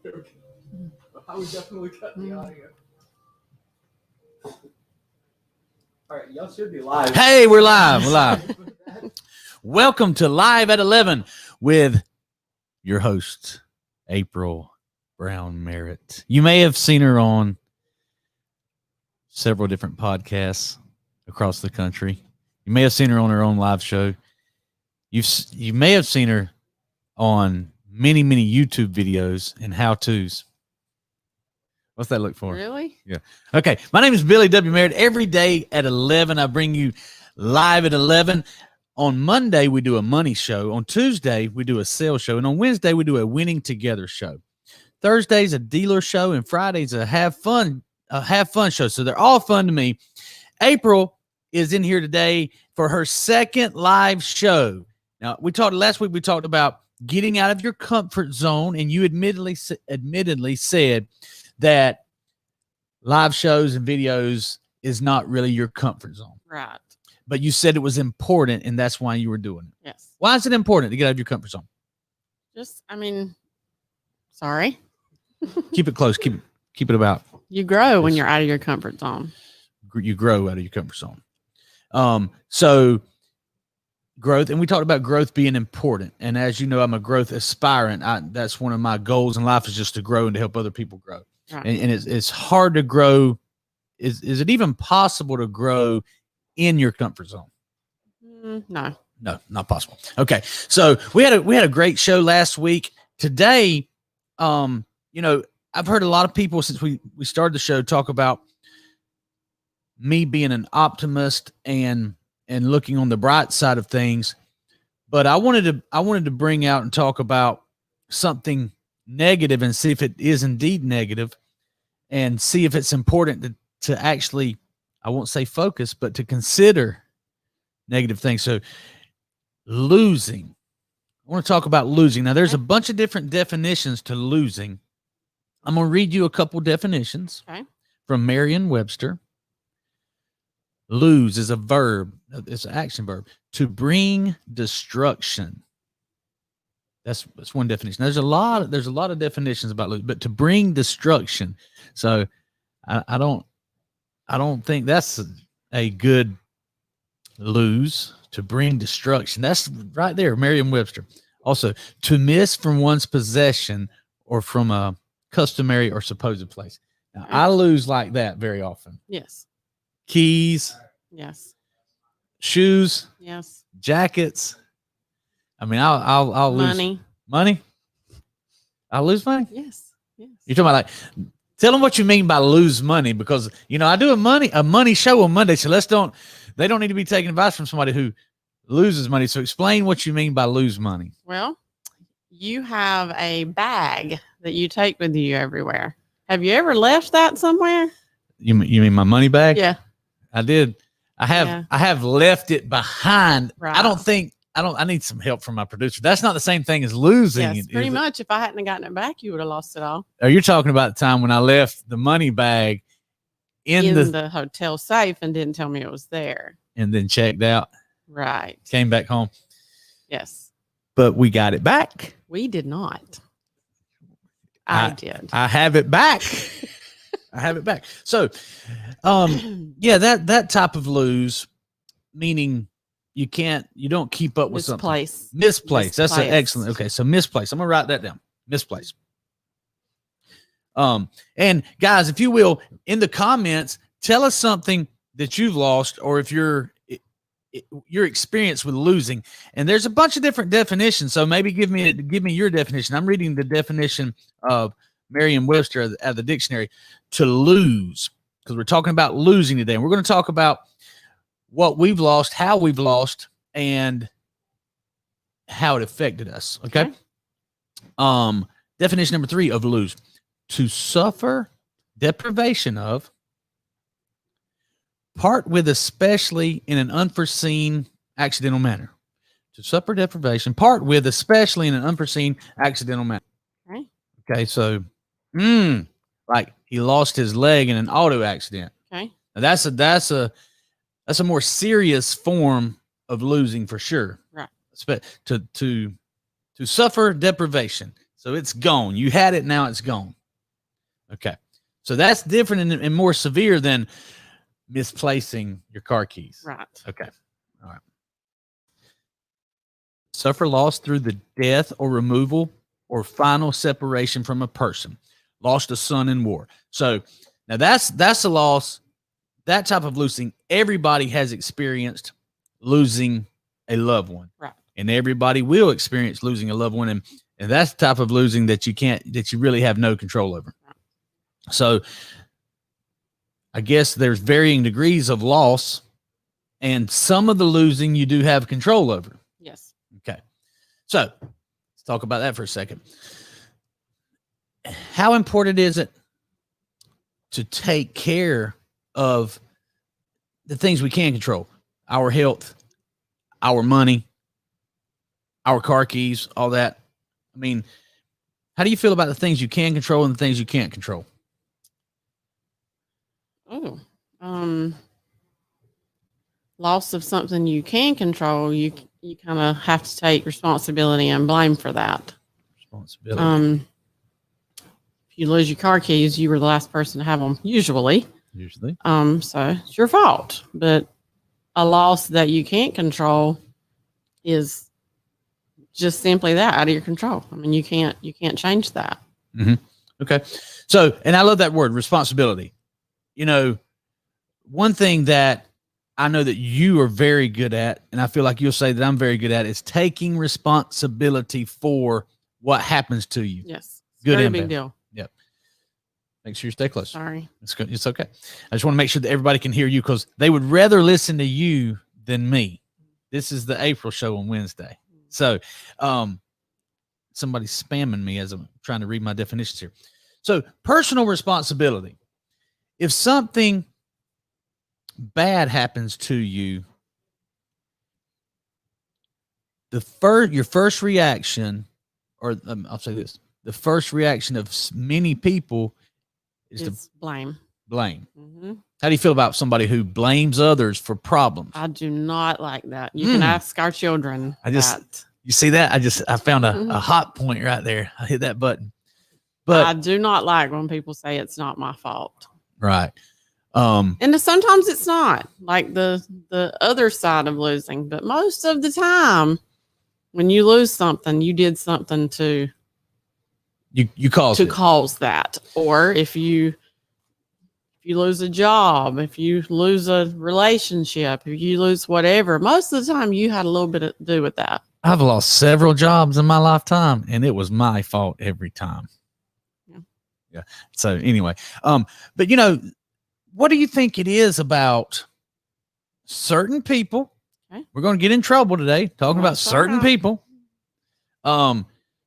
Okay. I would definitely cut the audio. All right, y'all should be live. Hey, we're live. We're live. Welcome to Live at 11 with your host, April Merritt. You may have seen her on several different podcasts across the country. You may have seen her on her own live show. You may have seen her on many YouTube videos and how-tos. What's that look for? Really? Yeah. Okay. My name is Billy W. Merritt. Every day at 11, I bring you Live at 11. On Monday, we do a money show. On Tuesday, we do a sales show. And on Wednesday, we do a winning together show. Thursday's a dealer show. And Friday's a have fun show. So they're all fun to me. April is in here today for her second live show. Now, last week, we talked about getting out of your comfort zone. And you admittedly said that live shows and videos is not really your comfort zone. Right. But you said it was important, and that's why you were doing it. Yes. Why is it important to get out of your comfort zone? Sorry. Keep it close. Keep it about. You grow when you're out of your comfort zone. You grow out of your comfort zone. So growth, and we talked about growth being important. And as you know, I'm a growth aspirant. That's one of my goals in life is just to grow and to help other people grow. Right. And it's hard to grow. Is it even possible to grow in your comfort zone? No, not possible. Okay. So we had a great show last week. Today, I've heard a lot of people since we started the show talk about me being an optimist and looking on the bright side of things. But I wanted to bring out and talk about something negative and see if it is indeed negative and see if it's important to actually, I won't say focus, but to consider negative things. So losing. I want to talk about losing. Now, there's a bunch of different definitions to losing. I'm going to read you a couple definitions from Merriam-Webster. Lose is a verb. It's an action verb. To bring destruction. That's one definition. There's a lot of definitions about lose, but to bring destruction. So I don't think that's a good lose, to bring destruction. That's right there, Merriam-Webster. Also, to miss from one's possession or from a customary or supposed place. Now, I lose like that very often. Yes. Keys. Yes. Shoes. Yes. Jackets. I mean, I'll lose money. I'll lose money. Yes. Yes. You're talking about tell them what you mean by lose money, because I do a money show on Monday, so they don't need to be taking advice from somebody who loses money. So explain what you mean by lose money. Well, you have a bag that you take with you everywhere. Have you ever left that somewhere? You mean my money bag? Yeah. I did. I have left it behind. Right. I need some help from my producer. That's not the same thing as losing. Yes, pretty much. If I hadn't gotten it back, you would have lost it all. Are you talking about the time when I left the money bag in the hotel safe and didn't tell me it was there? And then checked out. Right. Came back home. Yes. But we got it back. We did not. I did. I have it back. I have it back. So, that type of lose, meaning you don't keep up with something. Misplace. That's an excellent. Okay. So misplace. I'm going to write that down. Misplace. And guys, if you will, in the comments, tell us something that you've lost, or if your experience with losing. And there's a bunch of different definitions. So maybe give me your definition. I'm reading the definition of Merriam-Webster out of the dictionary. To lose, because we're talking about losing today. And we're going to talk about what we've lost, how we've lost, and how it affected us. Okay. Definition number 3 of lose: to suffer deprivation of, part with, especially in an unforeseen accidental manner. To suffer deprivation, part with, especially in an unforeseen accidental manner. Okay. So, like he lost his leg in an auto accident. Okay. Now that's a more serious form of losing for sure. Right. To suffer deprivation, So it's gone. You had it, now it's gone. Okay. So that's different and more severe than misplacing your car keys. Right. Okay. All right. Suffer loss through the death or removal or final separation from a person. Lost a son in war. So now that's a loss. That type of losing, everybody has experienced losing a loved one. Right. And everybody will experience losing a loved one. And that's the type of losing that you really have no control over. So I guess there's varying degrees of loss, and some of the losing you do have control over. Yes. Okay. So let's talk about that for a second. How important is it to take care of the things we can control? Our health, our money, our car keys, all that. I mean, how do you feel about the things you can control and the things you can't control? Oh, loss of something you can control, you kind of have to take responsibility and blame for that. Responsibility. If you lose your car keys, you were the last person to have them, usually. So it's your fault. But a loss that you can't control is just simply that, out of your control. I mean, you can't change that. Mm-hmm. Okay. So, and I love that word, responsibility. You know, one thing that I know that you are very good at, and I feel like you'll say that I'm very good at, is taking responsibility for what happens to you. Yes. Good Very and big bad. deal. Yep. Make sure you stay close. Sorry. It's good. It's okay. I just want to make sure that everybody can hear you, because they would rather listen to you than me. This is the April show on Wednesday. So, somebody's spamming me as I'm trying to read my definitions here. So, personal responsibility. If something bad happens to you, your first reaction, or I'll say this, the first reaction of many people is to blame. Mm-hmm. How do you feel about somebody who blames others for problems? I do not like that. You can ask our children that. You see that? I found a hot point right there. I hit that button. But I do not like when people say it's not my fault. Right. And sometimes it's not, like the other side of losing, but most of the time when you lose something, you did something to cause that. Or if you lose a job, if you lose a relationship, if you lose whatever, most of the time you had a little bit to do with that. I've lost several jobs in my lifetime, and it was my fault every time. Yeah. So anyway, but you know, what do you think it is about certain people? Okay. We're going to get in trouble today talking about certain people.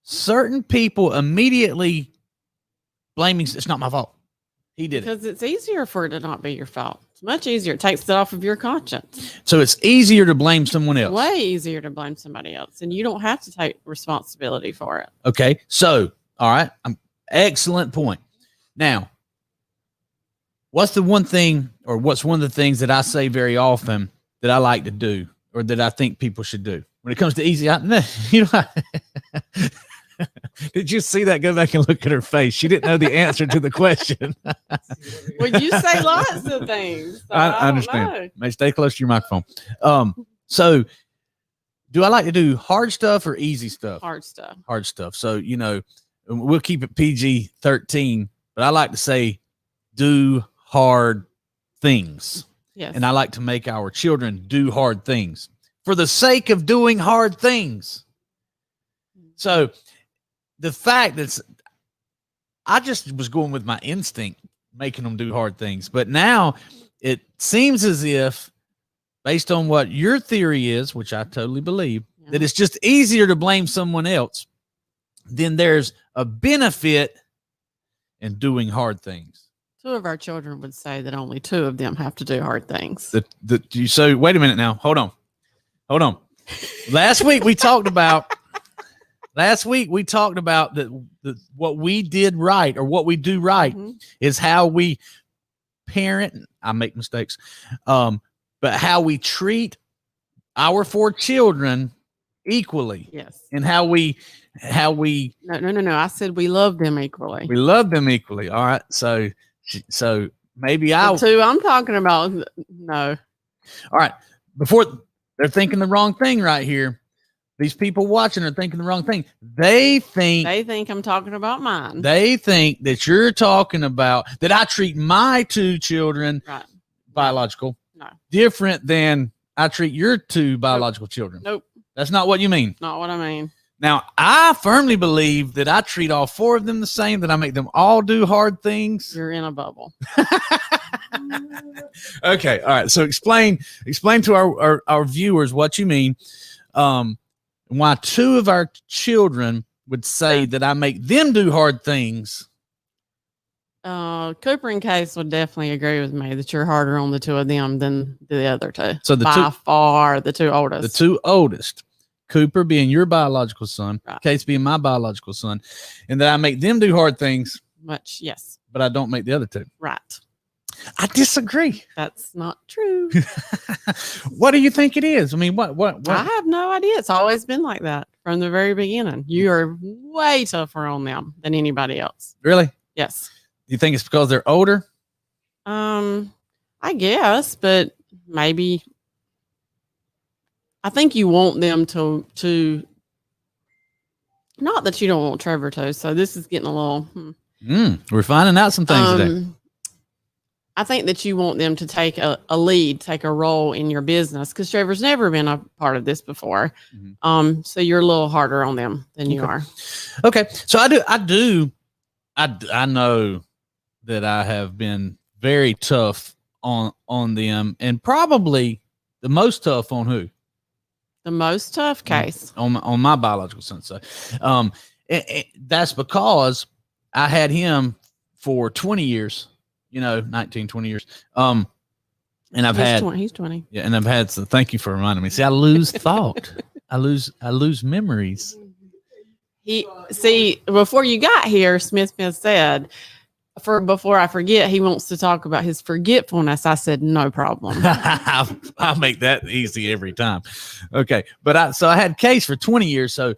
Certain people immediately blaming, it's not my fault. He did because it's easier for it to not be your fault. It's much easier. It takes it off of your conscience. So it's easier to blame someone else. Way easier to blame somebody else, and you don't have to take responsibility for it. Okay. So, all right. Excellent point. Now, what's one of the things that I say very often that I like to do, or that I think people should do when it comes to easy? Did you see that? Go back and look at her face. She didn't know the answer to the question. Well, you say lots of things. So I understand. May stay close to your microphone. So do I like to do hard stuff or easy stuff? Hard stuff. Hard stuff. So, you know, we'll keep it PG-13, but I like to say do hard things. Yes. And I like to make our children do hard things for the sake of doing hard things. So the fact that I just was going with my instinct, making them do hard things. But now it seems as if, based on what your theory is, which I totally believe, that it's just easier to blame someone else. Then there's a benefit in doing hard things. 2 of our children would say that only 2 of them have to do hard things. So wait a minute now. Hold on. Last week we talked about what we did right, or what we do right, is how we parent. I make mistakes. But how we treat our 4 children equally Yes. in how we No. I said we love them equally. we love them equally. All right. So maybe I The two I'm talking about, no. all right. Before they're thinking the wrong thing right here. These people watching are thinking the wrong thing. They think I'm talking about mine. they think that you're talking about that I treat my two children Right. biological No. different than I treat your two biological children. Nope. That's not what you mean. Not what I mean. Now, I firmly believe that I treat all four of them the same, that I make them all do hard things. You're in a bubble. Okay. All right. So explain to our viewers what you mean. Why two of our children would say that I make them do hard things. Cooper and Case would definitely agree with me that you're harder on the two of them than the other two. So by far the two oldest. The two oldest. Cooper being your biological son, right. Case being my biological son, and that I make them do hard things. Much, yes. But I don't make the other two. Right. I disagree. That's not true. What do you think it is? I mean, what? I have no idea. It's always been like that from the very beginning. You are way tougher on them than anybody else. Really? Yes. Do you think it's because they're older? I guess, but maybe I think you want them to not that you don't want Trevor to. So this is getting a little we're finding out some things today. I think that you want them to take a lead, take a role in your business because Trevor's never been a part of this before. Mm-hmm. So you're a little harder on them than you are. Okay. So I know that I have been very tough on them, and probably the most tough on who? The most tough Case on my biological son. So, that's because I had him for 20 years. 19, 20 years. And he's 20. Yeah. And I've had, so thank you for reminding me. See, I lose thought. I lose memories. Before you got here, Smith said, before I forget, he wants to talk about his forgetfulness. I said, no problem. I'll make that easy every time. Okay. But I had Case for 20 years. So,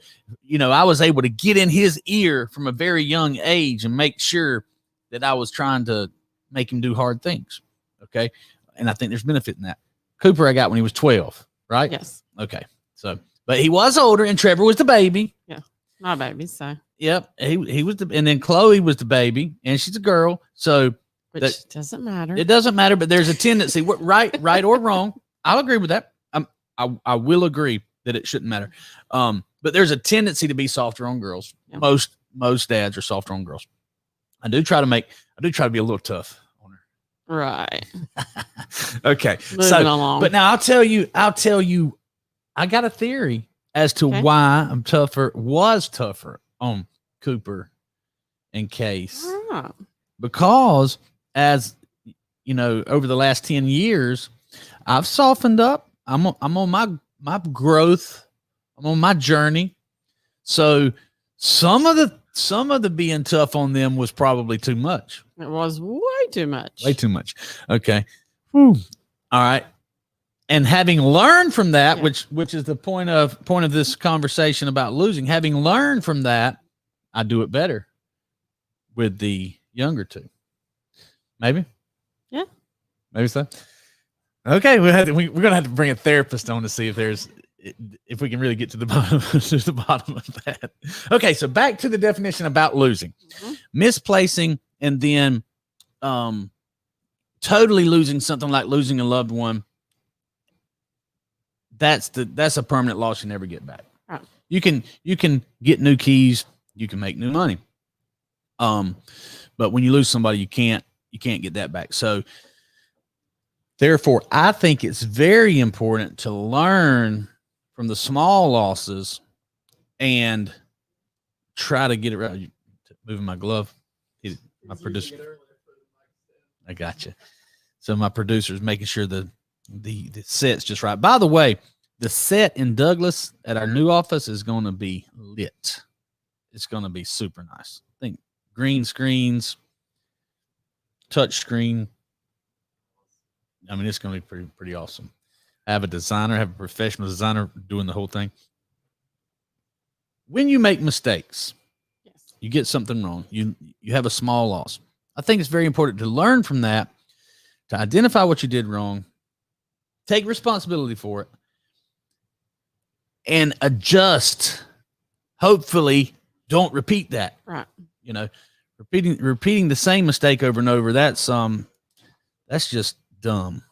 I was able to get in his ear from a very young age and make sure that I was trying to make him do hard things. Okay. And I think there's benefit in that. Cooper, I got when he was 12, right? Yes. Okay. So, but he was older and Trevor was the baby. Yeah. My baby. So, yep. He was and then Chloe was the baby and she's a girl. So, which doesn't matter. It doesn't matter, but there's a tendency, right or wrong. I'll agree with that. I will agree that it shouldn't matter. But there's a tendency to be softer on girls. Yeah. Most dads are softer on girls. I do try to be a little tough on her. Right. Okay. Moving along. But now I'll tell you, I got a theory as to why was tougher on Cooper and Case. Because as over the last 10 years, I've softened up. I'm on my growth. I'm on my journey. So some of the being tough on them was probably too much. It was way too much. Way too much. Okay. Whew. All right. And having learned from that, which is the point of this conversation about losing, having learned from that, I do it better with the younger two. Maybe. Yeah. Maybe so. Okay. We're going to have to bring a therapist on to see if we can really get to the bottom of that. Okay, so back to the definition about losing. Mm-hmm. Misplacing and then totally losing something like losing a loved one. That's a permanent loss you never get back. Right. You can get new keys, you can make new money. But when you lose somebody, you can't get that back. So therefore, I think it's very important to learn from the small losses and try to get it right. Moving my glove. My producer. I got you. So my producer's making sure the set's just right. By the way, the set in Douglas at our new office is going to be lit. It's going to be super nice. I think green screens, touch screen. I mean, it's going to be pretty awesome. I have a professional designer doing the whole thing. when you make mistakes, Yes. you get something wrong, you have a small loss. I think it's very important to learn from that, to identify what you did wrong, take responsibility for it, and adjust. Hopefully, don't repeat that. Right. You know, repeating the same mistake over and over. That's just dumb.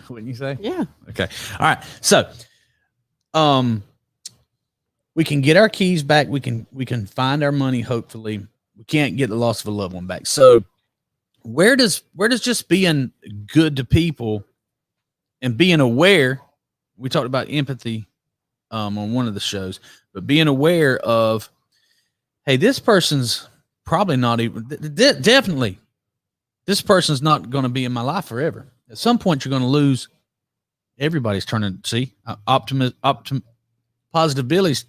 Wouldn't you say? Yeah. Okay. All right. So, we can get our keys back. We can find our money. Hopefully, we can't get the loss of a loved one back. So, where does just being good to people and being aware? We talked about empathy on one of the shows, but being aware of, hey, this person's probably not even definitely. This person's not going to be in my life forever. At some point, you're going to lose. Everybody's turning. See, positive Billy's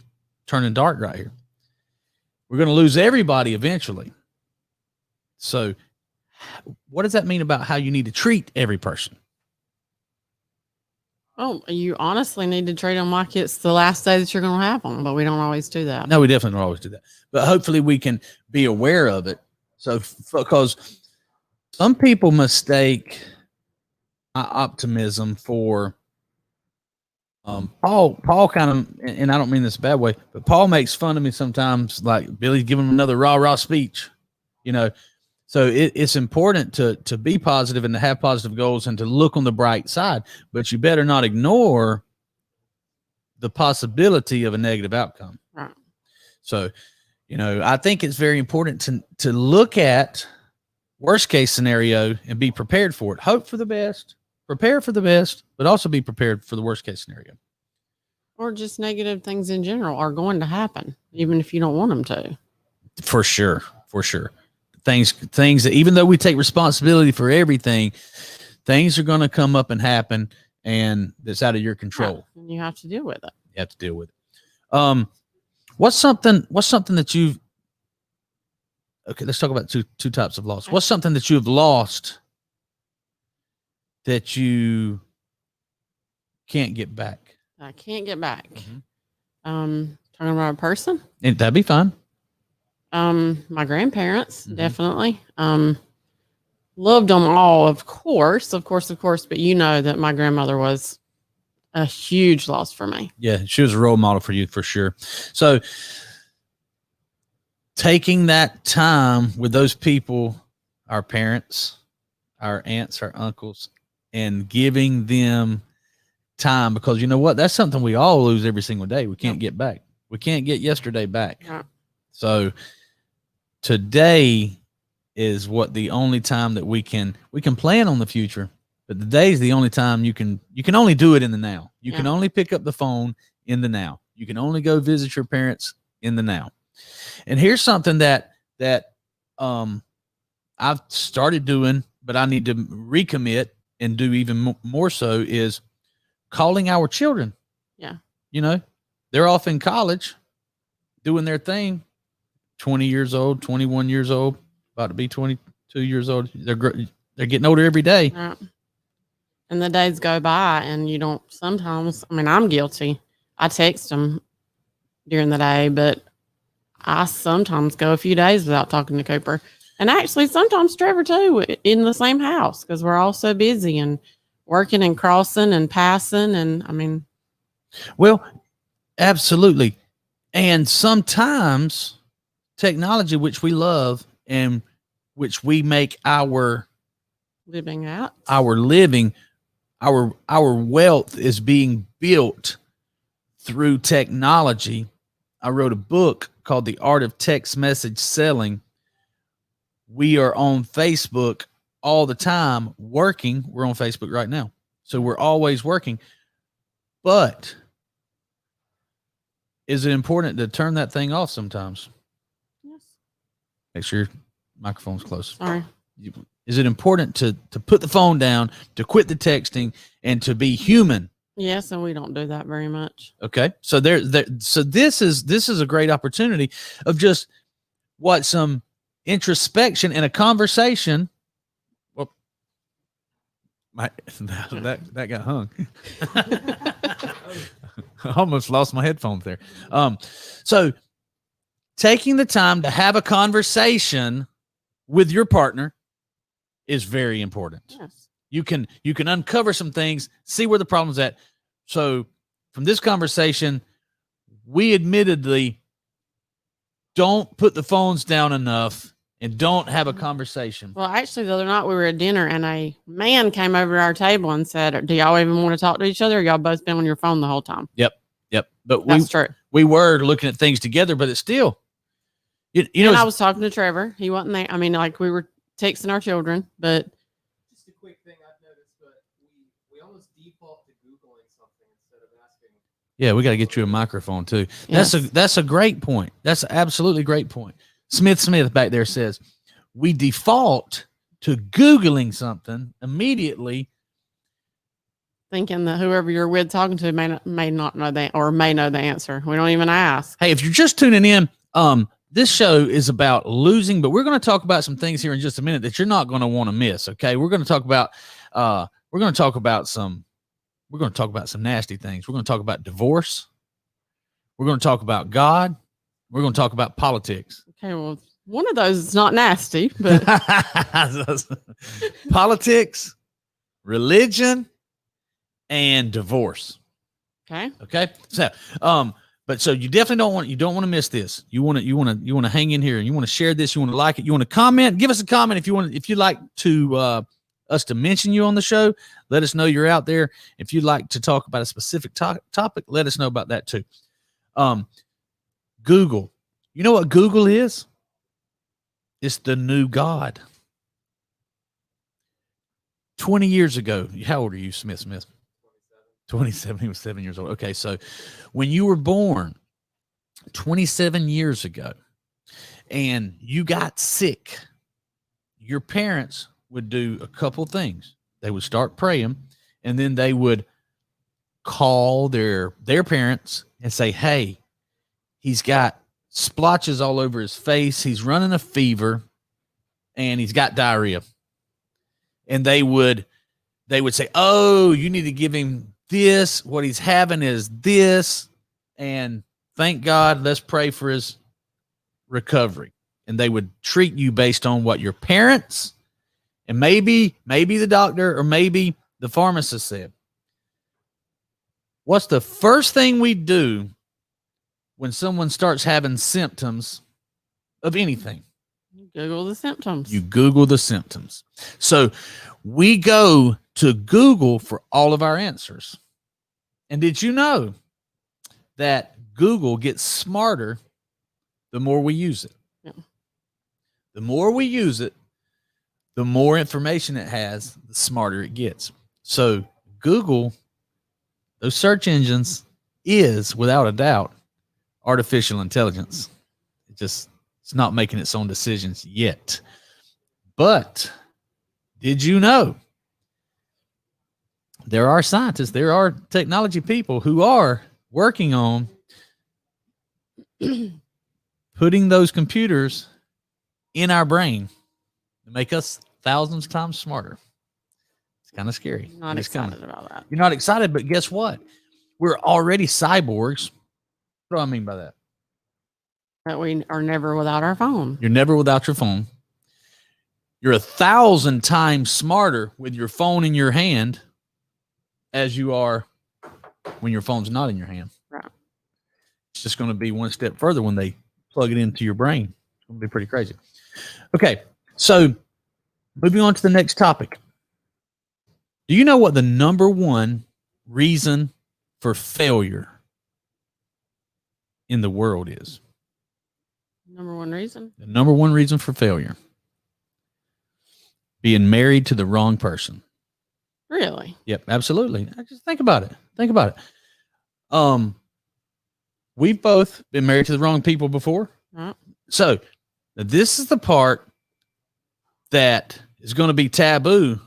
turning dark right here. We're going to lose everybody eventually. So, what does that mean about how you need to treat every person? Oh, you honestly need to treat them like it's the last day that you're going to have them, but we don't always do that. No, we definitely don't always do that. But hopefully, we can be aware of it. So, because some people mistake my optimism for Paul kind of, and I don't mean this a bad way, but Paul makes fun of me sometimes, like Billy's giving him another rah speech, you know. So it's important to be positive and to have positive goals and to look on the bright side, but you better not ignore the possibility of a negative outcome. Right. So, you know, I think it's very important to look at worst case scenario and be prepared for it. Hope for the best, prepare for the best, but also be prepared for the worst case scenario. Or just negative things in general are going to happen, even if you don't want them to. For sure. Things that, even though we take responsibility for everything, things are going to come up and happen, and that's out of your control. Right. And you have to deal with it. You have to deal with it. What's something that you've, okay, let's talk about two types of loss. What's something that you've lost that you can't get back? I can't get back. Mm-hmm. Talking about a person? And that'd be fine. My grandparents, definitely. Loved them all, of course, but you know that my grandmother was a huge loss for me. Yeah, she was a role model for you for sure. So taking that time with those people, our parents, our aunts, our uncles, and giving them time, because you know what? That's something we all lose every single day. We can't get back. We can't get yesterday back. Yeah. So today is what the only time that we can plan on the future, but the day is the only time you can only do it in the now. You can only pick up the phone in the now. You can only go visit your parents in the now. And here's something that I've started doing, but I need to recommit and do even more so, is calling our children. Yeah. You know, they're off in college doing their thing. 20 years old, 21 years old, about to be 22 years old. They're getting older every day. Right. And the days go by and you don't sometimes, I mean, I'm guilty. I text them during the day, but I sometimes go a few days without talking to Cooper. And actually sometimes Trevor too, in the same house, because we're all so busy and working and crossing and passing. And I mean. Well, absolutely. And sometimes technology, which we love and which we make our living out, our wealth is being built through technology. I wrote a book called The Art of Text Message Selling. We are on Facebook all the time working. We're on Facebook right now. So we're always working. But is it important to turn that thing off sometimes? Yes. Make sure your microphone's close. Sorry. Is it important to put the phone down, to quit the texting, and to be human? Yes, and we don't do that very much. Okay. So so this is a great opportunity of just some introspection and a conversation. Well, that got hung. I almost lost my headphones there. So taking the time to have a conversation with your partner is very important. Yes. You can uncover some things, see where the problem's at. So from this conversation, we admittedly don't put the phones down enough and don't have a conversation. Well, actually, the other night we were at dinner and a man came over to our table and said, "Do y'all even want to talk to each other? Or y'all both been on your phone the whole time?" Yep. But That's true. we were looking at things together, but it's still, you know, And I was talking to Trevor. He wasn't there. I mean, like we were texting our children, but Just a quick thing I've noticed, but we almost default to Googling something instead of asking. yeah, we got to get you a microphone too. Yes. That's a great point. That's absolutely great point. Smith back there says we default to Googling something immediately, thinking that whoever you're with talking to may not know that or may know the answer. We don't even ask. Hey, if you're just tuning in, this show is about losing, but we're going to talk about some things here in just a minute that you're not going to want to miss. Okay, we're going to talk about some nasty things. We're going to talk about divorce. We're going to talk about God. We're going to talk about politics. Okay, well, one of those is not nasty, but Politics, religion, and divorce. okay. So, but so you definitely don't want to miss this. You want to hang in here and you want to share this. You want to like it. You want to comment. Give us a comment if you'd like to us to mention you on the show. Let us know you're out there. If you'd like to talk about a specific topic, let us know about that too. Google. You know what Google is? It's the new God. 20 years ago, how old are you, Smith? 27. He was 7 years old. Okay, so when you were born 27 years ago and you got sick, your parents would do a couple things. They would start praying, and then they would call their parents and say, "Hey, he's got splotches all over his face. He's running a fever, and he's got diarrhea." And they would say, "Oh, you need to give him this. What he's having is this. And thank God, let's pray for his recovery." And they would treat you based on what your parents and maybe the doctor or maybe the pharmacist said. What's the first thing we do when someone starts having symptoms of anything? Google the symptoms. You Google the symptoms. So we go to Google for all of our answers. And did you know that Google gets smarter the more we use it? Yeah. The more we use it, the more information it has, the smarter it gets. So Google, those search engines, is without a doubt artificial intelligence. It's not making its own decisions yet. But did you know there are scientists, there are technology people who are working on putting those computers in our brain to make us thousands of times smarter? It's kind of scary. Not excited about that. You're not excited, but guess what? We're already cyborgs. What do I mean by that? That we are never without our phone. You're never without your phone. You're 1,000 times smarter with your phone in your hand as you are when your phone's not in your hand. Right. It's just going to be one step further when they plug it into your brain. It's going to be pretty crazy. Okay, so moving on to the next topic. Do you know what the number one reason for failure in the world is? Number one reason? The number one reason for failure: being married to the wrong person. Really? Yep, absolutely. Just think about it. We've both been married to the wrong people before. Right. So this is the part that is going to be taboo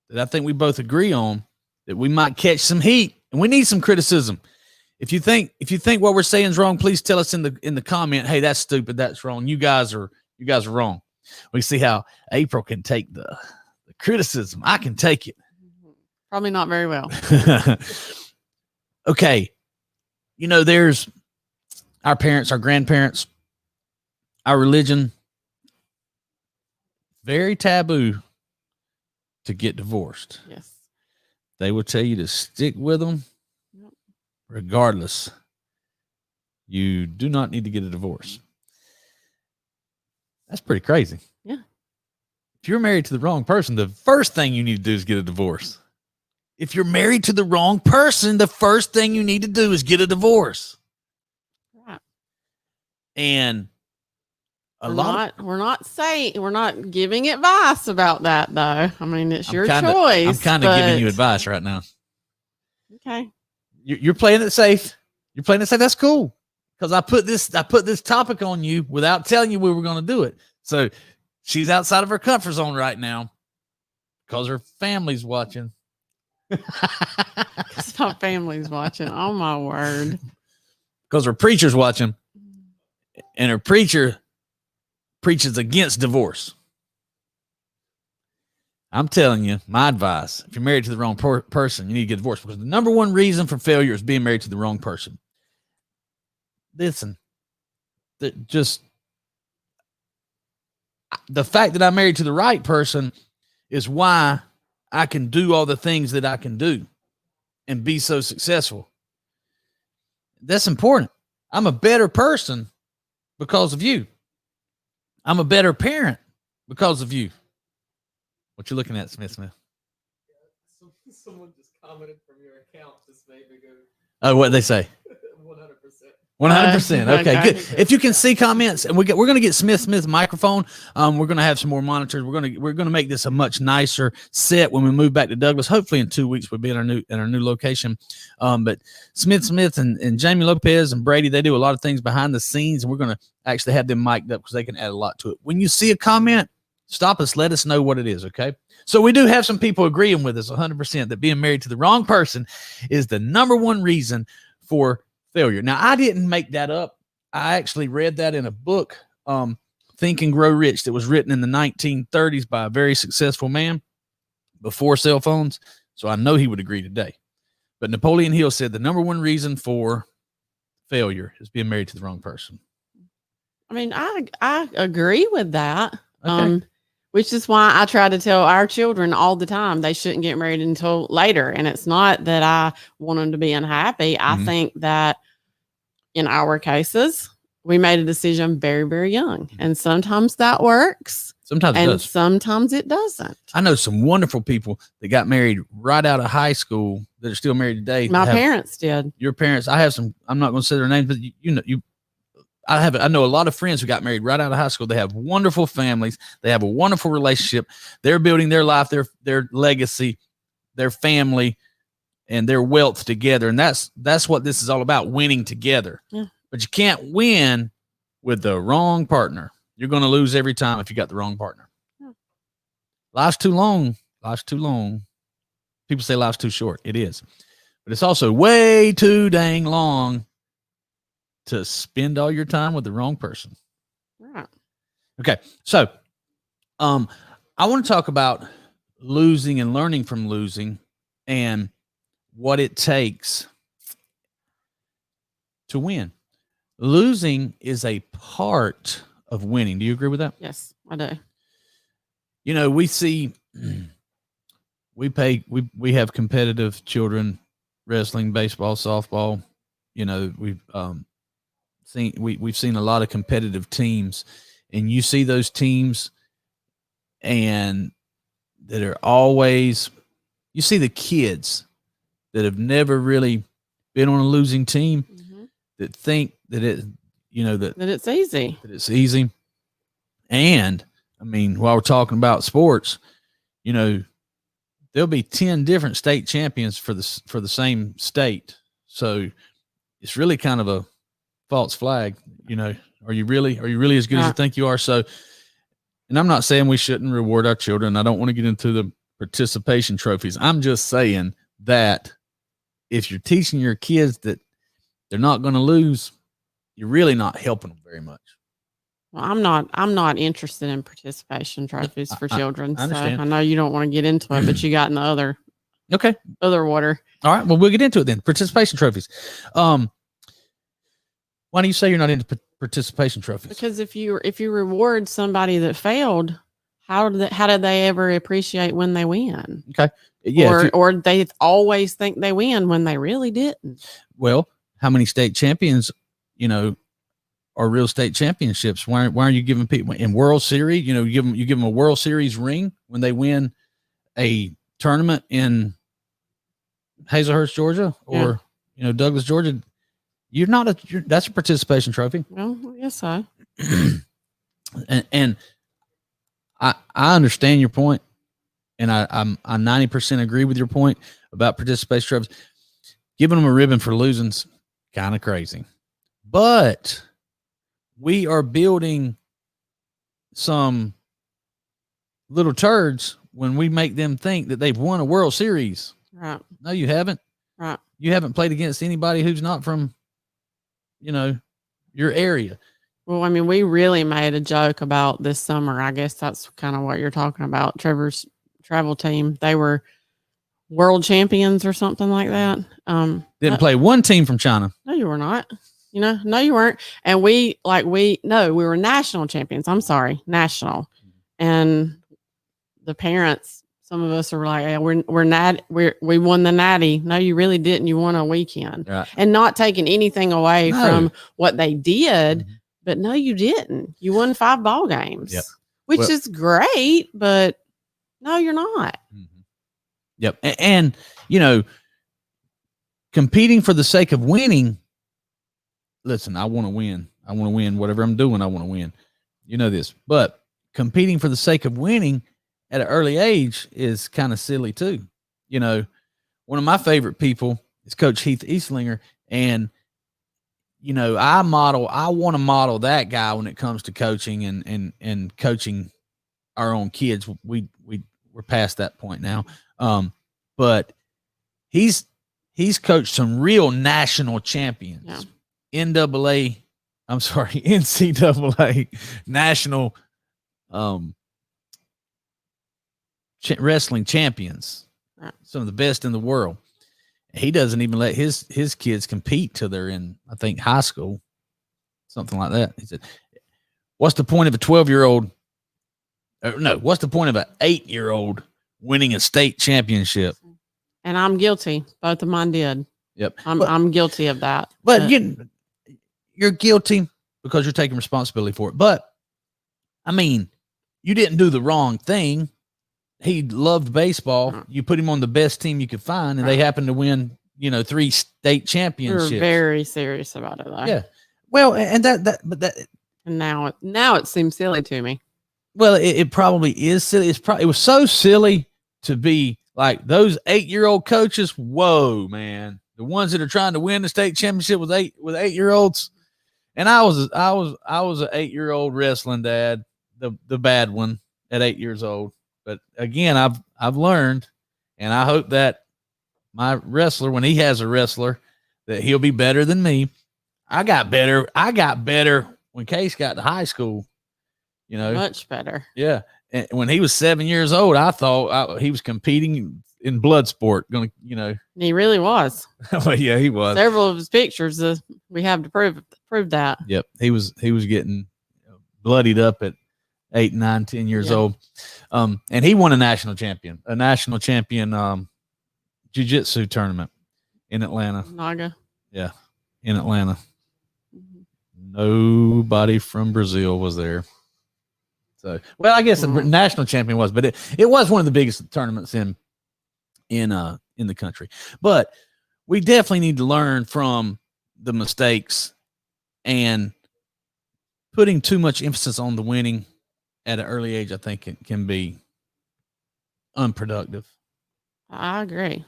that I think we both agree on, that we might catch some heat, and we need some criticism. If you think what we're saying is wrong, please tell us in the comment, "Hey, that's stupid, that's wrong. You guys are wrong." We see how April can take the criticism. I can take it. Probably not very well. Okay. you know, there's our parents, our grandparents, our religion, very taboo to get divorced. Yes. They will tell you to stick with them regardless. You do not need to get a divorce. That's pretty crazy. Yeah. If you're married to the wrong person, the first thing you need to do is get a divorce. If you're married to the wrong person, the first thing you need to do is get a divorce. Right. And we're not giving advice about that, though. I mean, it's your choice. I'm kind of giving you advice right now. Okay. You're playing it safe. You're playing it safe. That's cool. Because I put this topic on you without telling you we were going to do it. So she's outside of her comfort zone right now because her family's watching. Because my family's watching. Oh, my word. Because her preacher's watching. And her preacher preaches against divorce. I'm telling you, my advice, if you're married to the wrong person, you need to get divorced, because the number one reason for failure is being married to the wrong person. Listen, the fact that I'm married to the right person is why I can do all the things that I can do and be so successful. That's important. I'm a better person because of you. I'm a better parent because of you. What you looking at, Smith? Someone just commented from your account just made me go. Oh, what they say? 100%. 100%. Okay, Okay. good. If you can see comments, and we're going to get Smith microphone. We're going to have some more monitors. We're going to make this a much nicer set when we move back to Douglas. Hopefully in 2 weeks we'll be in our new location. But Smith and Jamie Lopez and Brady, they do a lot of things behind the scenes, and we're going to actually have them mic'd up because they can add a lot to it. When you see a comment, stop us. Let us know what it is. Okay. So we do have some people agreeing with us 100% that being married to the wrong person is the number one reason for failure. Now, I didn't make that up. I actually read that in a book, Think and Grow Rich, that was written in the 1930s by a very successful man before cell phones. So I know he would agree today. But Napoleon Hill said the number one reason for failure is being married to the wrong person. I mean, I agree with that. Okay. Which is why I try to tell our children all the time they shouldn't get married until later. And it's not that I want them to be unhappy. I think that in our cases, we made a decision very, very young. And sometimes that works. Sometimes it does. Sometimes it doesn't. I know some wonderful people that got married right out of high school that are still married today. My parents did. Your parents, I have some, I'm not going to say their names, but I know a lot of friends who got married right out of high school. They have wonderful families. They have a wonderful relationship. They're building their life, their legacy, their family, and their wealth together. And that's what this is all about, winning together. Yeah. But you can't win with the wrong partner. You're going to lose every time if you got the wrong partner. Yeah. Life's too long. Life's too long. People say life's too short. It is. But it's also way too dang long to spend all your time with the wrong person. Right. Okay. So, I want to talk about losing and learning from losing and what it takes to win. Losing is a part of winning. Do you agree with that? Yes, I do. You know, we see, we have competitive children, wrestling, baseball, softball. You know, we've seen a lot of competitive teams, and you see those teams and that are always, you see the kids that have never really been on a losing team that think that that it's easy. That it's easy. And I mean, while we're talking about sports, you know, there'll be 10 different state champions for the same state. So it's really kind of a false flag. You know, are you really as good as you think you are? So, and I'm not saying we shouldn't reward our children. I don't want to get into the participation trophies. I'm just saying that if you're teaching your kids that they're not going to lose, you're really not helping them very much. Well, I'm not interested in participation trophies for children. I understand. So I know you don't want to get into it, but you got in the other okay, other water. All right. Well, we'll get into it then. Participation trophies. Why do you say you're not into participation trophies? Because if you reward somebody that failed, how did they ever appreciate when they win? Okay. Yeah. Or they always think they win when they really didn't. Well, how many state champions, are real state championships? Why aren't you giving people in World Series? You give them a World Series ring when they win a tournament in Hazelhurst, Georgia, or Douglas, Georgia. That's a participation trophy. Well, I guess so. and I understand your point, and I 90% agree with your point about participation trophies. Giving them a ribbon for losing's kind of crazy, but we are building some little turds when we make them think that they've won a World Series. Right. No, you haven't. Right. You haven't played against anybody who's not from, your area. Well, I mean, we really made a joke about this summer. I guess that's kind of what you're talking about. Trevor's travel team, they were world champions or something like that. Didn't play one team from China. No, you were not. No, you weren't. And we were national champions. I'm sorry, national. And the parents, some of us are like, hey, we won the natty. No, you really didn't. You won a weekend. Right. And not taking anything away from what they did, but no, you didn't. You won 5 ball games, which is great, but no, you're not. Yep. And competing for the sake of winning. Listen, I want to win. I want to win. Whatever I'm doing, I want to win. You know this. But competing for the sake of winning at an early age is kind of silly too. One of my favorite people is Coach Heath Eastlinger. And, I want to model that guy when it comes to coaching and coaching our own kids. We're past that point now. But he's coached some real national champions. Yeah. NCAA national wrestling champions, some of the best in the world. He doesn't even let his kids compete till they're in, I think, high school, something like that. He said, what's the point of a 12-year-old? What's the point of an 8-year-old winning a state championship? And I'm guilty. Both of mine did. Yep. I'm guilty of that. But you're guilty because you're taking responsibility for it. But I mean, you didn't do the wrong thing. He loved baseball. You put him on the best team you could find, and they happened to win, 3 state championships. We were very serious about it, though. Yeah. Well, and and now it seems silly to me. Well, it probably is silly. It was so silly to be like those 8-year-old coaches. Whoa, man. The ones that are trying to win the state championship with 8-year-olds. And I was an 8-year-old wrestling dad, the bad one at 8 years old. But again, I've learned, and I hope that my wrestler, when he has a wrestler, that he'll be better than me. I got better when Case got to high school. Much better. Yeah. And when he was 7 years old, I thought he was competing in blood sport. And he really was. Well, yeah, he was. Several of his pictures, we have to prove that. Yep. He was getting bloodied up at 8, 9, 10 years old. And he won a national champion jiu-jitsu tournament in Atlanta. Naga. Yeah. In Atlanta. Nobody from Brazil was there. So, well, I guess the national champion was, but it was one of the biggest tournaments in the country. But we definitely need to learn from the mistakes, and putting too much emphasis on the winning at an early age, I think it can be unproductive. I agree.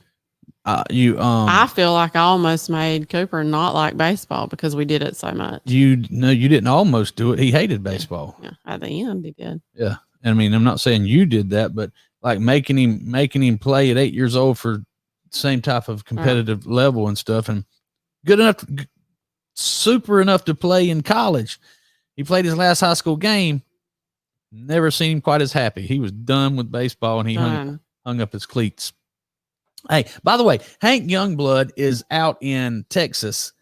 I feel like I almost made Cooper not like baseball because we did it so much. You didn't almost do it. He hated baseball. Yeah, at the end he did. Yeah. I mean, I'm not saying you did that, but like making him play at 8 years old for the same type of competitive level and stuff, and good enough, super enough to play in college. He played his last high school game. Never seen him quite as happy. He was done with baseball, and he hung up his cleats. Hey, by the way, Hank Youngblood is out in Texas.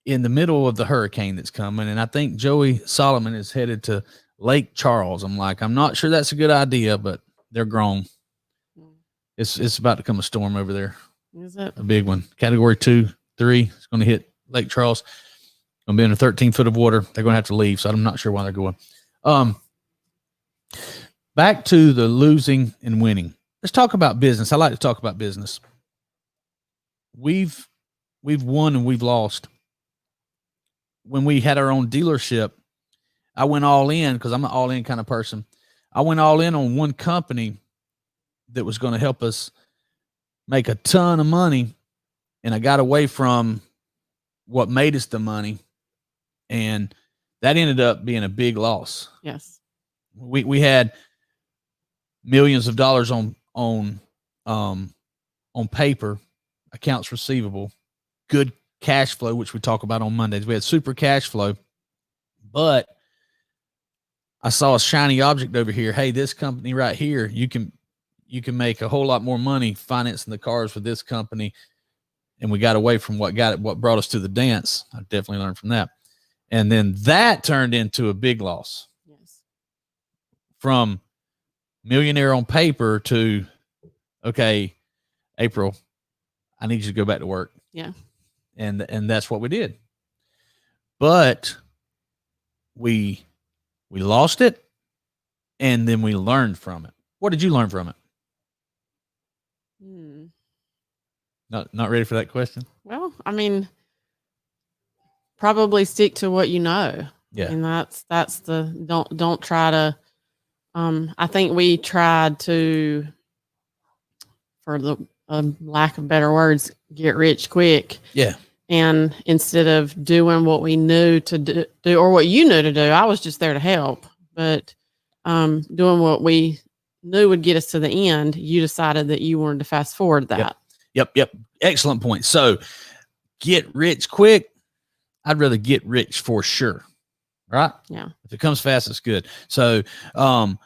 in the middle of the hurricane that's coming, and I think Joey Solomon is headed to Lake Charles. I'm like, I'm not sure that's a good idea, but they're grown. It's about to come a storm over there. Is it? A big one. Category 2, 3. It's going to hit Lake Charles. Going to be under 13 foot of water. They're going to have to leave, so I'm not sure why they're going. Back to the losing and winning. Let's talk about business. I like to talk about business. We've won and we've lost. When we had our own dealership, I went all in because I'm an all-in kind of person. I went all in on one company that was going to help us make a ton of money, and I got away from what made us the money, and that ended up being a big loss. Yes. We had millions of dollars on paper, accounts receivable, good cash flow, which we talk about on Mondays. We had super cash flow, but I saw a shiny object over here. Hey, this company right here, you can make a whole lot more money financing the cars for this company. And we got away from what brought us to the dance. I definitely learned from that. And then that turned into a big loss. Yes. From millionaire on paper to, okay, April, I need you to go back to work. Yeah. And that's what we did. But we lost it, and then we learned from it. What did you learn from it? Not ready for that question? Well, I mean, probably stick to what you know. Yeah. And that's the don't try to I think we tried to, for the lack of better words, get rich quick. Yeah. And instead of doing what we knew to do or what you knew to do, I was just there to help. But doing what we knew would get us to the end, you decided that you wanted to fast forward that. Yep. Excellent point. So get rich quick. I'd rather get rich for sure. Right? Yeah. If it comes fast, it's good. So, and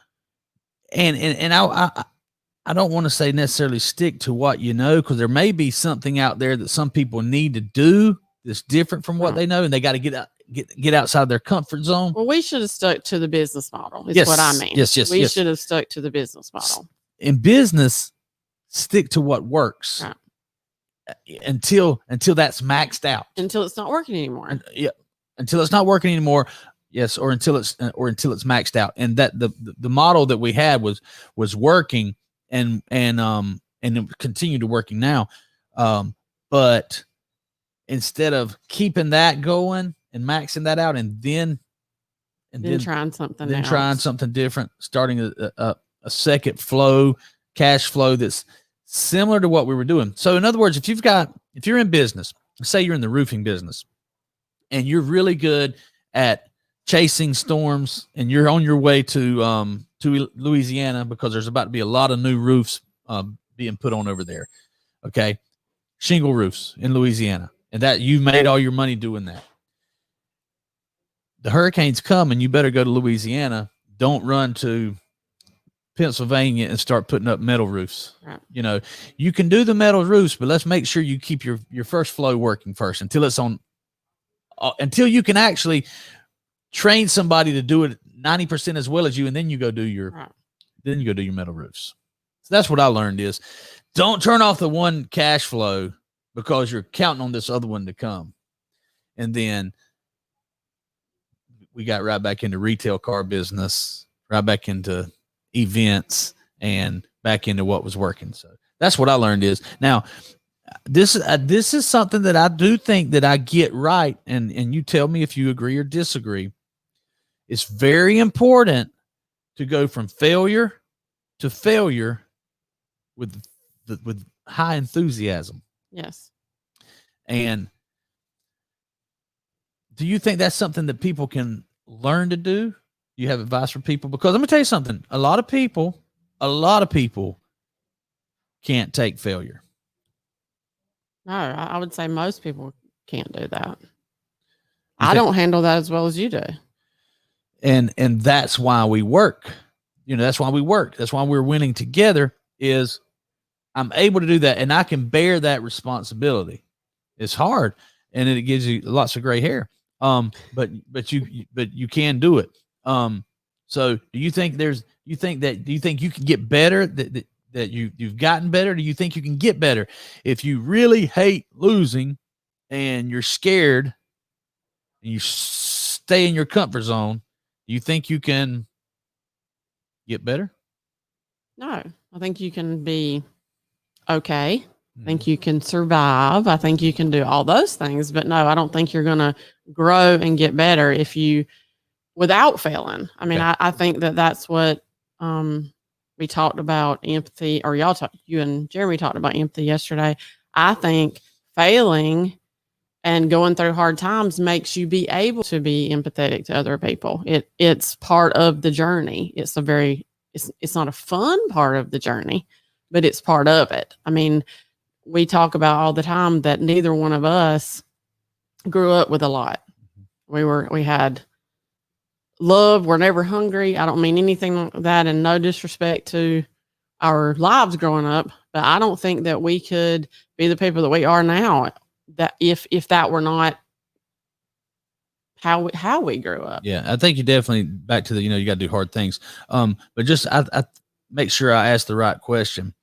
I don't want to say necessarily stick to what you know, because there may be something out there that some people need to do that's different from what they know, and they got to get outside their comfort zone. Well, we should have stuck to the business model. Is what I mean. Yes. We should have stuck to the business model. In business, stick to what works until that's maxed out. Until it's not working anymore. Until it's not working anymore. Yes, or until it's maxed out. And that the model that we had was working and it continued to working now. But instead of keeping that going and maxing that out and then trying something else. Trying something different, starting a second flow, cash flow that's similar to what we were doing. So in other words, if you're in business, say you're in the roofing business and you're really good at chasing storms and you're on your way to Louisiana because there's about to be a lot of new roofs being put on over there. Okay. Shingle roofs in Louisiana. And that you made all your money doing that. The hurricanes come and you better go to Louisiana. Don't run to Pennsylvania and start putting up metal roofs. Right. You know, you can do the metal roofs, but let's make sure you keep your first flow working first until it's on, until you can actually train somebody to do it 90% as well as you. And then you go do your metal roofs. So that's what I learned is don't turn off the one cash flow because you're counting on this other one to come. And then we got right back into retail car business, right back into events and back into what was working. So that's what I learned is now this is something that I do think that I get right. And you tell me if you agree or disagree. It's very important to go from failure to failure with high enthusiasm. Yes. And do you think that's something that people can learn to do? Do you have advice for people? Because let me tell you something. A lot of people can't take failure. No, I would say most people can't do that. I don't handle that as well as you do. And that's why we work. You know, that's why we work. That's why we're winning together is I'm able to do that and I can bear that responsibility. It's hard. and it gives you lots of gray hair. But you can do it. So do you think you think you can get better, that you've gotten better? Do you think you can get better if you really hate losing and you're scared and you stay in your comfort zone? Do you think you can get better? No, I think you can be okay. I think you can survive. I think you can do all those things, but no, I don't think you're going to grow and get better if you without failing. I mean, Okay. I think that's what we talked about empathy, or you and Jeremy talked about empathy yesterday. I think failing and going through hard times makes you be able to be empathetic to other people. It's part of the journey. It's not a fun part of the journey, but it's part of it. I mean, we talk about all the time that neither one of us grew up with a lot. We had love. We're never hungry. I don't mean anything like that, and no disrespect to our lives growing up, but I don't think that we could be the people that we are now, that if that were not how we grew up. Yeah, I think you definitely, back to the, you got to do hard things. But just I make sure I ask the right question.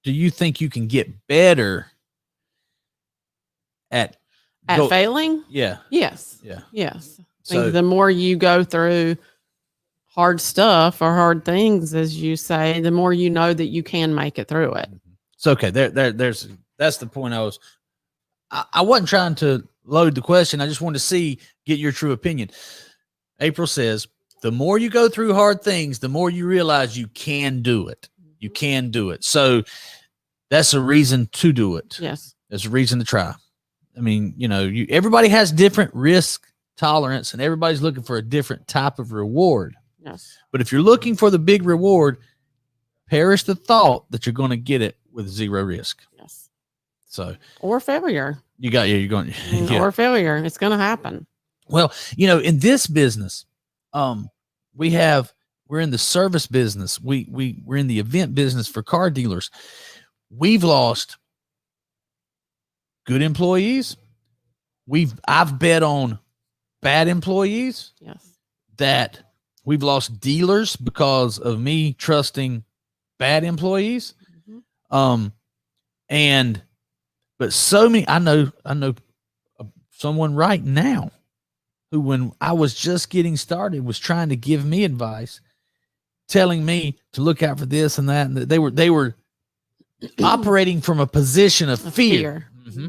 Do you think you can get better at failing? Yeah. Yes. Yeah. Yes. I So think the more you go through hard stuff or hard things, as you say, the more you know that you can make it through it. it's okay. That's the point I wasn't trying to load the question. I just wanted to get your true opinion. April says, the more you go through hard things, the more you realize you can do it. You can do it. So that's a reason to do it. Yes. There's a reason to try. I mean, everybody has different risk tolerance, and everybody's looking for a different type of reward. Yes. But if you're looking for the big reward, perish the thought that you're going to get it with zero risk. Yes. So, or failure. You're going, yeah. Or failure. It's going to happen. Well, in this business, we're in the service business. We're in the event business for car dealers. We've lost good employees. I've bet on bad employees. Yes. That we've lost dealers because of me trusting bad employees. Mm-hmm. But so many, I know someone right now who, when I was just getting started, was trying to give me advice, telling me to look out for this and that. And they were operating from a position of fear. Mm-hmm.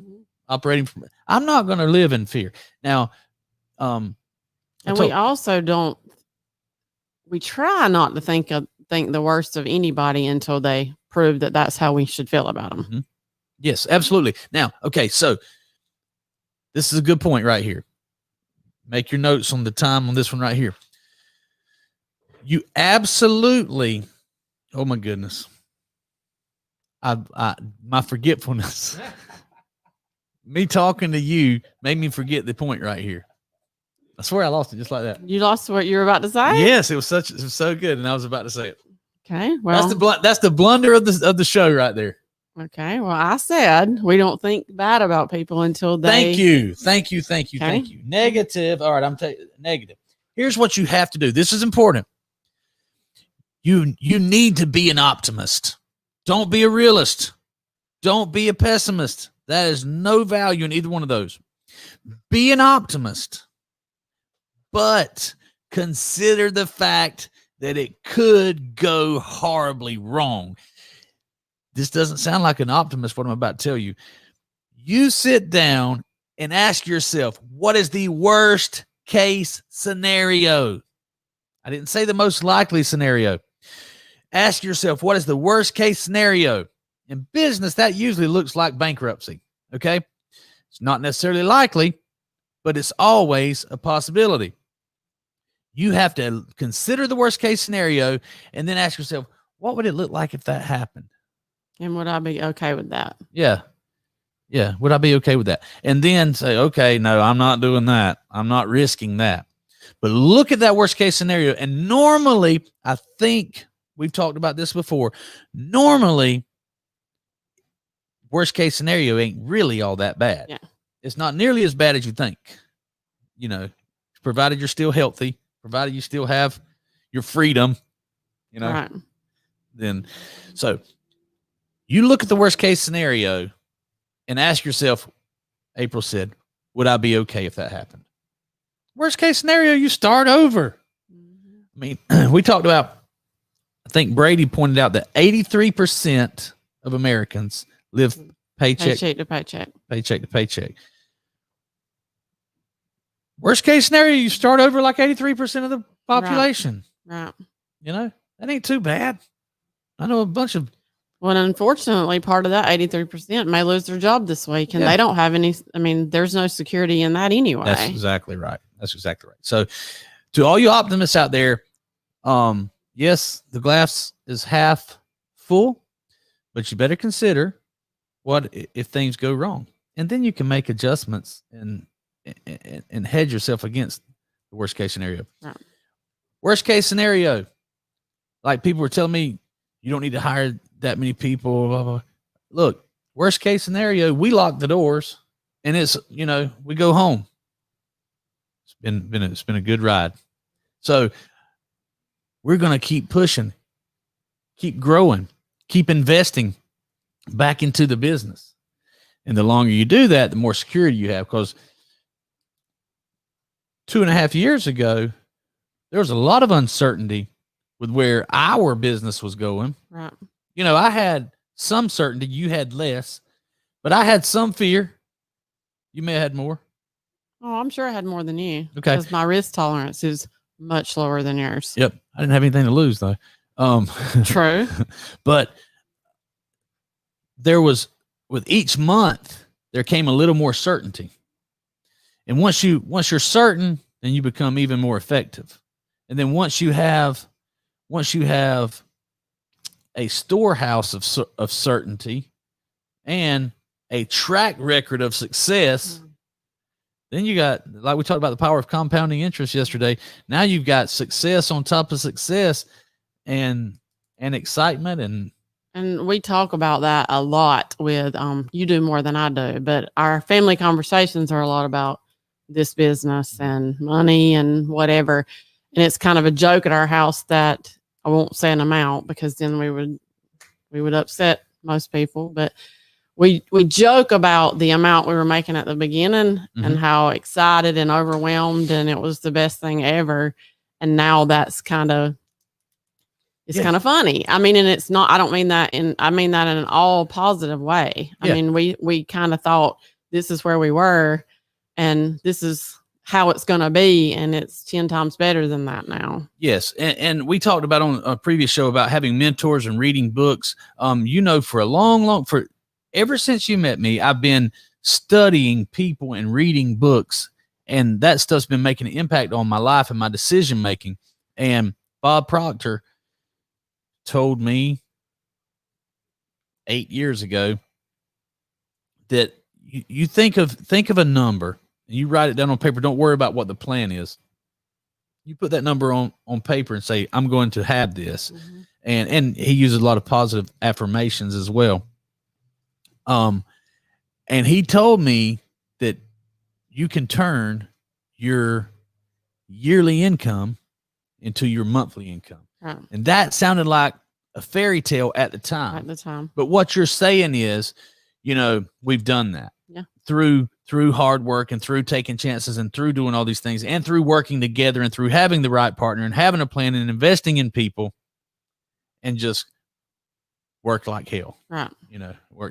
Operating from, I'm not going to live in fear. Now, and we also we try not to think the worst of anybody until they prove that that's how we should feel about them. Mm-hmm. Yes, absolutely. Now, okay, so this is a good point right here. Make your notes on the time on this one right here. You absolutely, oh my goodness. My forgetfulness. Me talking to you made me forget the point right here. I swear I lost it just like that. You lost what you were about to say? Yes, it was so good, and I was about to say it. Okay, well, that's the blunder of the show right there. Okay, well, I said we don't think bad about people until they. Thank you. Negative. All right, I'm taking negative. Here's what you have to do. This is important. You need to be an optimist. Don't be a realist. Don't be a pessimist. That is no value in either one of those. Be an optimist, but consider the fact that it could go horribly wrong. This doesn't sound like an optimist, what I'm about to tell you. You sit down and ask yourself, what is the worst case scenario? I didn't say the most likely scenario. Ask yourself, what is the worst case scenario? In business, that usually looks like bankruptcy, okay? It's not necessarily likely, but it's always a possibility. You have to consider the worst case scenario and then ask yourself, what would it look like if that happened? And would I be okay with that? Yeah. Yeah. Would I be okay with that? And then say, okay, no, I'm not doing that. I'm not risking that. But look at that worst case scenario. And normally, I think we've talked about this before. Normally, worst case scenario ain't really all that bad. Yeah. It's not nearly as bad as you think. You know, provided you're still healthy, provided you still have your freedom, you know, Right. then so you look at the worst case scenario and ask yourself, April said, would I be okay if that happened? Worst case scenario, you start over. I mean, we talked about, I think Brady pointed out that 83% of Americans live paycheck to paycheck. Paycheck to paycheck. Worst case scenario, you start over like 83% of the population. Right. You know, that ain't too bad. I know a bunch of. Well, unfortunately, part of that 83% may lose their job this week, and they don't have any. I mean, there's no security in that anyway. That's exactly right. That's exactly right. So, to all you optimists out there, yes, the glass is half full, but you better consider what if things go wrong, and then you can make adjustments and hedge yourself against the worst case scenario. Right. Worst case scenario, like people were telling me, you don't need to hire that many people. Blah, blah. Look, worst case scenario, we lock the doors, and it's we go home. It's been a good ride. So we're gonna keep pushing, keep growing, keep investing back into the business, and the longer you do that, the more security you have. Because 2.5 years ago, there was a lot of uncertainty with where our business was going. Right. I had some certainty, you had less, but I had some fear. You may have had more. Oh, I'm sure I had more than you. Okay. Because my risk tolerance is much lower than yours. Yep. I didn't have anything to lose though. True. But there was, with each month, there came a little more certainty. And once you're certain, then you become even more effective. And then once you have a storehouse of certainty and a track record of success, then you got, like we talked about the power of compounding interest yesterday. Now you've got success on top of success and excitement. And we talk about that a lot with, you do more than I do, but our family conversations are a lot about this business and money and whatever. And it's kind of a joke at our house that I won't say an amount because then we would upset most people, but we joke about the amount we were making at the beginning and how excited and overwhelmed and it was the best thing ever. And now that's kind of, kind of funny. I mean, and it's not, I mean that in an all positive way. I mean, we kind of thought this is where we were and this is how it's going to be. And it's 10 times better than that now. Yes. And we talked about on a previous show about having mentors and reading books. For ever since you met me, I've been studying people and reading books, and that stuff's been making an impact on my life and my decision making. And Bob Proctor told me 8 years ago that you think of a number and you write it down on paper. Don't worry about what the plan is. You put that number on paper and say, I'm going to have this. And he uses a lot of positive affirmations as well. And he told me that you can turn your yearly income into your monthly income. Right. And that sounded like a fairy tale at the time. But what you're saying is, we've done that. Yeah. Through hard work and through taking chances and through doing all these things and through working together and through having the right partner and having a plan and investing in people and just work like hell. Right.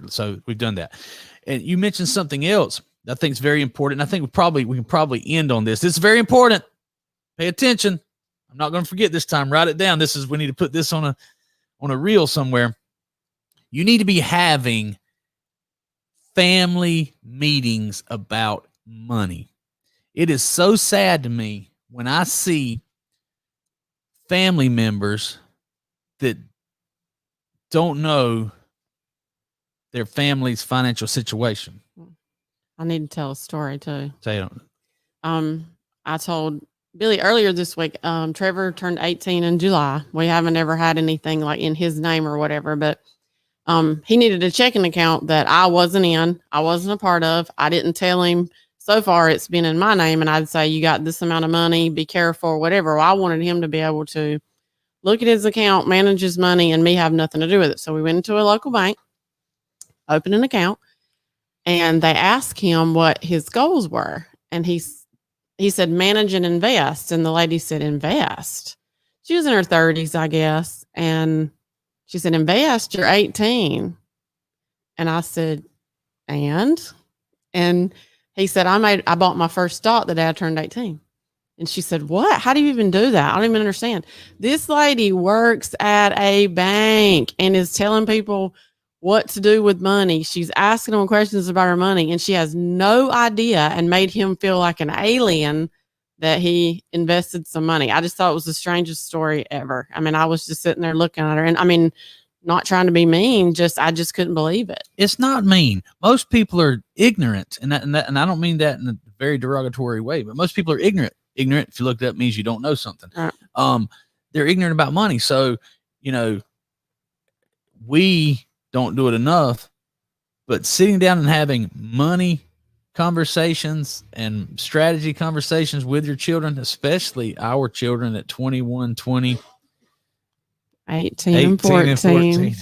So we've done that. And you mentioned something else that I think is very important. And I think we can probably end on this. It's very important. Pay attention. I'm not going to forget this time. Write it down. We need to put this on a reel somewhere. You need to be having family meetings about money. It is so sad to me when I see family members that don't know their family's financial situation. I need to tell a story too. Say it. I told Billy earlier this week, Trevor turned 18 in July. We haven't ever had anything like in his name or whatever, but He needed a checking account that I wasn't in, I wasn't a part of. I didn't tell him. So far, it's been in my name, and I'd say, you got this amount of money, be careful, or whatever. Well, I wanted him to be able to look at his account, manage his money, and me have nothing to do with it. So we went into a local bank, opened an account, and they asked him what his goals were. And he said, manage and invest. And the lady said, invest. She was in her 30s, I guess. And she said, invest, you're 18. And I said, and he said, I bought my first stock the day I turned 18. And she said, what? How do you even do that? I don't even understand. This lady works at a bank and is telling people what to do with money. She's asking them questions about her money, and she has no idea, and made him feel like an alien that he invested some money. I just thought it was the strangest story ever. I mean, I was just sitting there looking at her, and I mean, not trying to be mean, I just couldn't believe it. It's not mean. Most people are ignorant, and I don't mean that in a very derogatory way, but most people are ignorant. Ignorant, if you look it up, means you don't know something. Right. They're ignorant about money. So, we don't do it enough, but sitting down and having money conversations and strategy conversations with your children, especially our children at 21, 20, 18 and 14.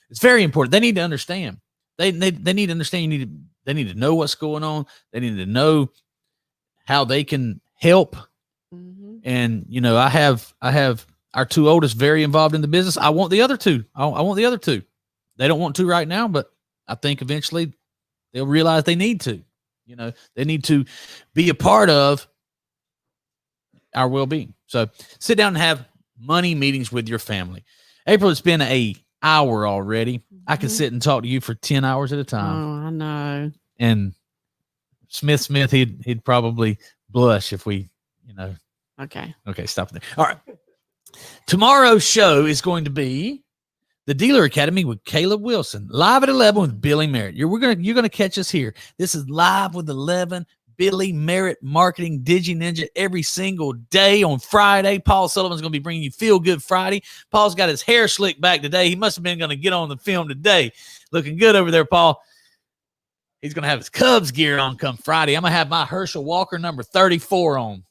It's very important. They need to understand. They need to understand. They need to know what's going on. They need to know how they can help. Mm-hmm. And I have our two oldest very involved in the business. I want the other two. I want the other two. They don't want to right now, but I think eventually they'll realize they need to. They need to be a part of our well-being. So sit down and have money meetings with your family. April, it's been an hour already. Mm-hmm. I could sit and talk to you for 10 hours at a time. Oh, I know. And Smith, he'd probably blush if we, Okay, stop there. All right. Tomorrow's show is going to be the Dealer Academy with Caleb Wilson, live at 11 with Billy Merritt. You're going to catch us here. This is Live with 11, Billy Merritt, Marketing Digi Ninja, every single day on Friday. Paul Sullivan's going to be bringing you Feel Good Friday. Paul's got his hair slicked back today. He must have been going to get on the film today. Looking good over there, Paul. He's going to have his Cubs gear on come Friday. I'm going to have my Herschel Walker number 34 on.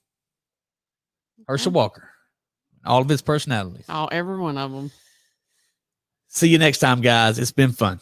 Herschel Walker. All of his personalities. Every one of them. See you next time, guys. It's been fun.